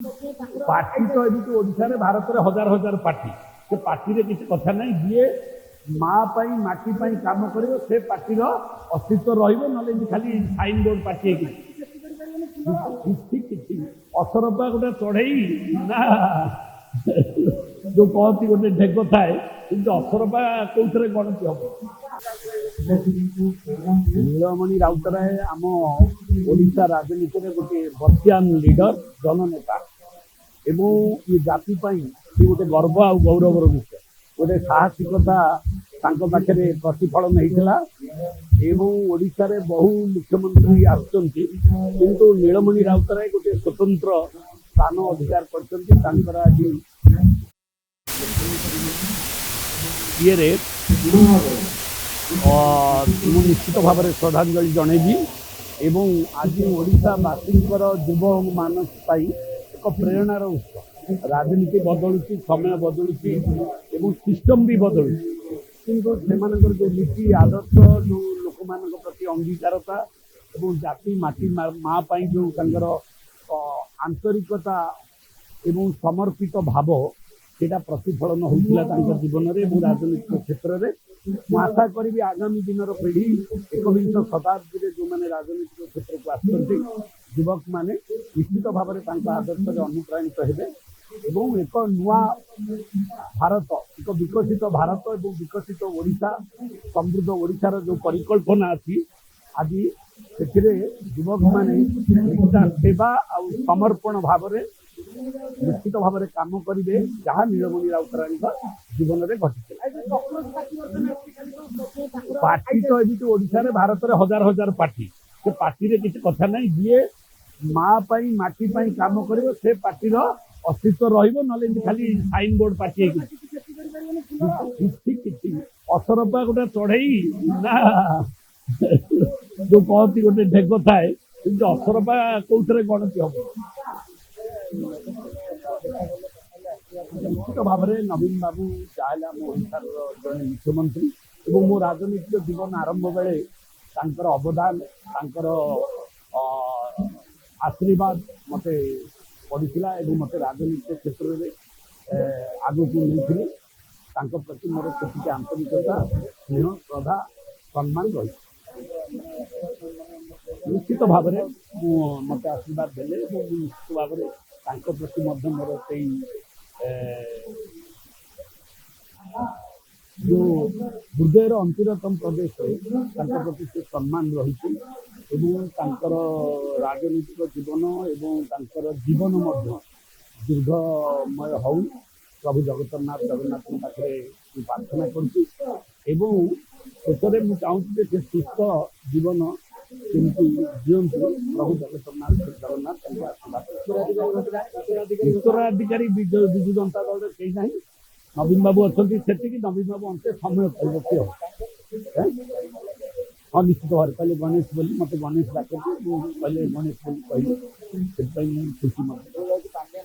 party तो एमती ओडिशा भारत में हजार हजार पार्टी से पार्टी किसी कथा ना जी माँ माटी काम कर से पार्टीर अस्तित्व रही खाली साइन बोर्ड पार्टी असरपा गोटे चढ़ई ना जो कहती गोटे ढेग थाए कि असरपा कौन गणति हम नीलमणि राउतराय आम ओडिशा राजनीति में गोटे बर्तमान लीडर जननेता एवं ये जाति गोटे गर्व आ गौरवर विषय गोटे साहसिकता पाखे प्रतिफलन होता एवं ओडिशा रे बहु मुख्यमंत्री आसुच्चंती किंतु नीलमणि राउतराय गोटे स्वतंत्र स्थान अधिकार कर आज ये निश्चित भाव में श्रद्धांजलि जनइबी एवं आज ओडिशावासी युव मानस एक प्रेरणार उत्स राजनीति बदलुची समय बदलुची एवं सिस्टम भी बदलुची किंतु से जो नीति आदर्श जो लोक मान प्रति अंगीकारता एवं जाति माटी माँ जो तांकर आंतरिकता एवं समर्पित भाव सेटा प्रतिफलन होता जीवन में राजनीतिक क्षेत्र में आशा करी आगामी दिन पीढ़ी एकविंश शताब्दी में जो मैंने राजनीतिक क्षेत्र को आसुच्च युवक मैंने निश्चित भाव में आदर्श अनुप्राणित हेबे एवं एक नुआ भारत एक विकसित भारत एवं विकसित ओडिशा समृद्ध ओडिशार जो परिकल्पना अच्छी आज से युवक मैंने सेवा और समर्पण भाव में निश्चित भाव में काम करेंगे जहाँ नीलमणि राउतराय जीवन में घटी पार्टी तो एमती ओडिशा भारत में हजार हजार पार्टी से पार्टी किसी कथा ना जी माँ माटी काम कर से पार्टीर अस्तित्व रही खाली साइन बोर्ड पार्टी असरपा गोटे चढ़ई ना जो कहती गोटे ढेग थाए कि असरपा कौन गणति हम निश्चित भाव में नवीन बाबू चाहे आम ओडार जड़े मुख्यमंत्री और मो राजनीतिक जीवन आरंभ बेले अवदान आशीर्वाद मत पड़ा मत राजनीतिक क्षेत्र में आग को नहीं प्रति मोर किसी आंतरिकता स्नेह श्रद्धा सम्मान रही निश्चित भाव में मत आशीर्वाद देले निश्चित भाव में प्रति मोर से जो हृदयर अंतरतम प्रदेश प्रति से सम्मान रही राजनीतिक जीवन एवं जीवन दीर्घमय हो प्रभु जगन्नाथ पाखे प्रार्थना करुँच शेषे मुझे चाहूँगी से सुस्थ जीवन केमती दिंतु प्रभु जगन्नाथ उत्तराधिकारी विजु जनता दल कहीं ना नवीन बाबू अच्छा से नवीन बाबू अंत समय किए हाँ निश्चित भाव कहले गणेश बोली मत गणेश डाक कहले गणेश बोली कहली से खुशी मत